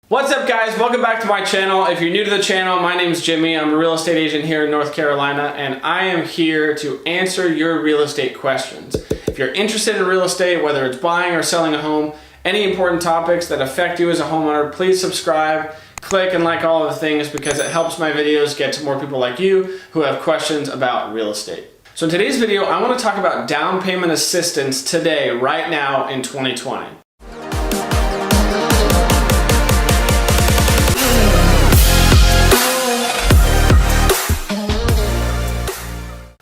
What's up guys, welcome back to my channel. If you're new to the channel, my name is Jimmy. I'm a real estate agent here in North Carolina and I am here to answer your real estate questions. If you're interested in real estate, whether it's buying or selling a home, any important topics that affect you as a homeowner, please subscribe, click and like all of the things because it helps my videos get to more people like you who have questions about real estate. So in today's video, I want to talk about down payment assistance today, right now in 2020.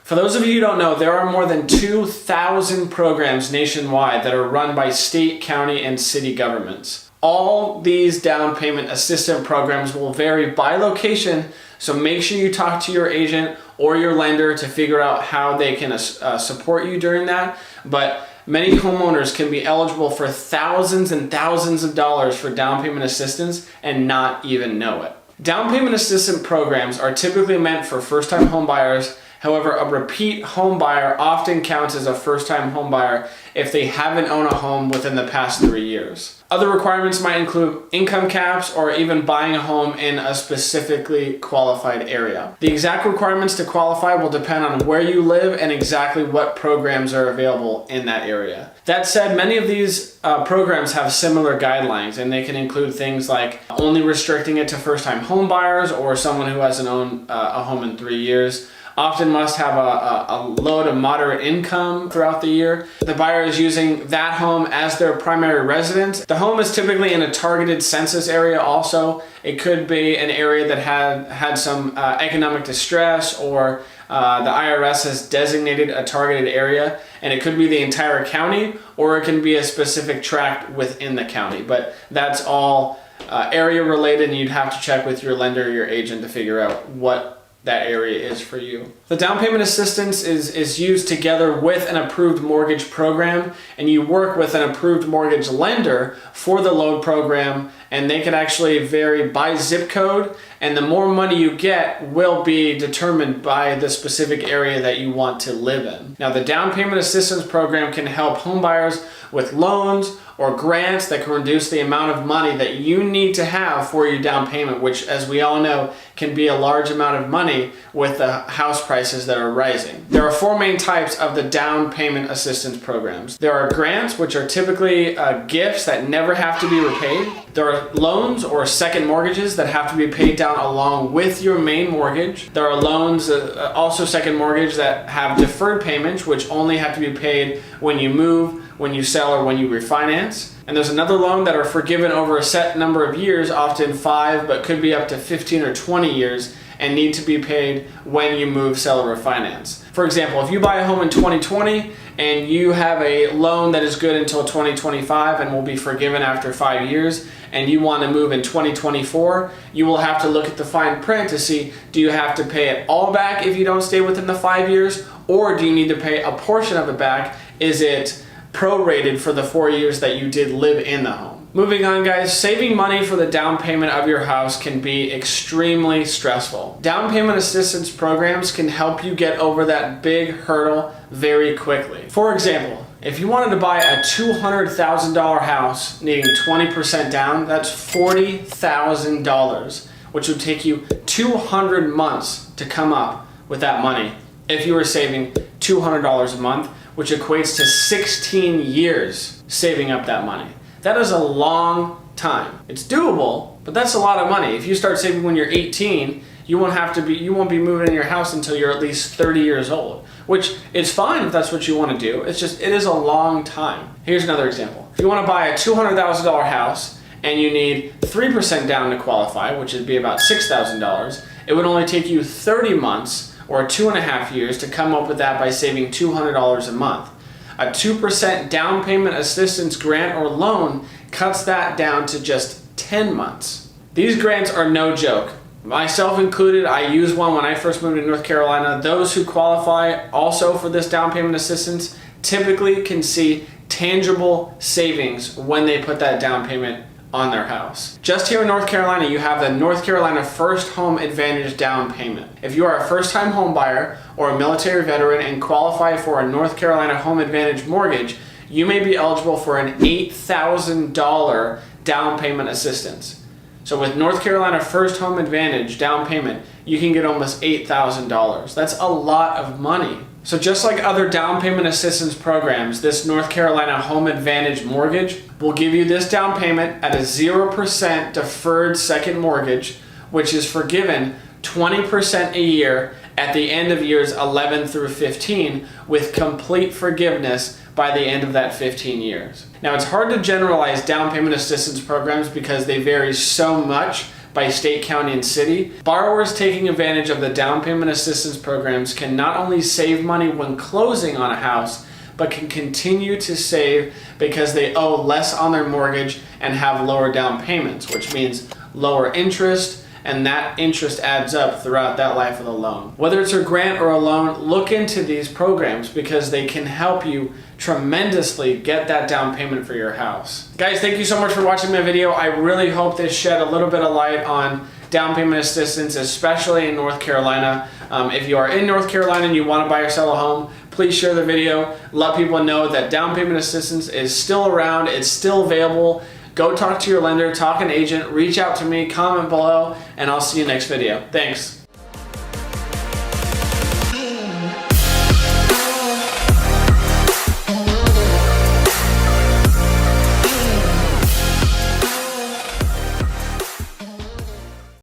For those of you who don't know, there are more than 2,000 programs nationwide that are run by state, county, and city governments. All these down payment assistance programs will vary by location, so make sure you talk to your agent or your lender to figure out how they can support you during that. But many homeowners can be eligible for thousands and thousands of dollars for down payment assistance and not even know it. Down payment assistance programs are typically meant for first-time home buyers. However, a repeat home buyer often counts as a first-time home buyer if they haven't owned a home within the past 3 years. Other requirements might include income caps or even buying a home in a specifically qualified area. The exact requirements to qualify will depend on where you live and exactly what programs are available in that area. That said, many of these programs have similar guidelines, and they can include things like only restricting it to first-time home buyers or someone who hasn't owned a home in 3 years. Often must have a low to moderate income throughout the year. The buyer is using that home as their primary residence. The home is typically in a targeted census area also. It could be an area that had some economic distress, or the IRS has designated a targeted area, and it could be the entire county or it can be a specific tract within the county. But that's all area related, and you'd have to check with your lender or your agent to figure out what that area is for you. The down payment assistance is used together with an approved mortgage program, and you work with an approved mortgage lender for the loan program, and they can actually vary by zip code, and the more money you get will be determined by the specific area that you want to live in. Now, the down payment assistance program can help homebuyers with loans or grants that can reduce the amount of money that you need to have for your down payment, which, as we all know, can be a large amount of money with the house prices that are rising. There are four main types of the down payment assistance programs. There are grants, which are typically gifts that never have to be repaid. There are loans or second mortgages that have to be paid down along with your main mortgage. There are loans, also second mortgage, that have deferred payments, which only have to be paid when you move, when you sell, or when you refinance. And there's another loan that are forgiven over a set number of years, often 5, but could be up to 15 or 20 years, and need to be paid when you move, sell, or refinance. For example, if you buy a home in 2020 and you have a loan that is good until 2025 and will be forgiven after 5 years, and you want to move in 2024, you will have to look at the fine print to see, do you have to pay it all back if you don't stay within the 5 years, or do you need to pay a portion of it back? Is it prorated for the 4 years that you did live in the home? Moving on, guys, saving money for the down payment of your house can be extremely stressful. Down payment assistance programs can help you get over that big hurdle very quickly. For example, if you wanted to buy a $200,000 house needing 20% down, that's $40,000, which would take you 200 months to come up with that money if you were saving $200 a month, which equates to 16 years saving up that money. That is a long time. It's doable, but that's a lot of money. If you start saving when you're 18, you won't be moving in your house until you're at least 30 years old, which is fine if that's what you want to do. It's just, it is a long time. Here's another example. If you want to buy a $200,000 house and you need 3% down to qualify, which would be about $6,000, it would only take you 30 months or 2.5 years to come up with that by saving $200 a month. A 2% down payment assistance grant or loan cuts that down to just 10 months. These grants are no joke. Myself included, I used one when I first moved to North Carolina. Those who qualify also for this down payment assistance typically can see tangible savings when they put that down payment on their house. Just here in North Carolina, you have the North Carolina First Home Advantage down payment. If you are a first-time home buyer or a military veteran and qualify for a North Carolina Home Advantage mortgage, you may be eligible for an $8,000 down payment assistance. So with North Carolina First Home Advantage down payment, you can get almost $8,000. That's a lot of money. So just like other down payment assistance programs, this North Carolina Home Advantage mortgage will give you this down payment at a 0% deferred second mortgage, which is forgiven 20% a year at the end of years 11 through 15 with complete forgiveness by the end of that 15 years. Now, it's hard to generalize down payment assistance programs because they vary so much by state, county, and city. Borrowers taking advantage of the down payment assistance programs can not only save money when closing on a house, but can continue to save because they owe less on their mortgage and have lower down payments, which means lower interest, and that interest adds up throughout that life of the loan. Whether it's a grant or a loan, look into these programs because they can help you tremendously get that down payment for your house. Guys, thank you so much for watching my video. I really hope this shed a little bit of light on down payment assistance, especially in North Carolina. If you are in North Carolina and you want to buy or sell a home, please share the video. Let people know that down payment assistance is still around. It's still available. Go talk to your lender, talk an agent, reach out to me, comment below, and I'll see you next video. Thanks.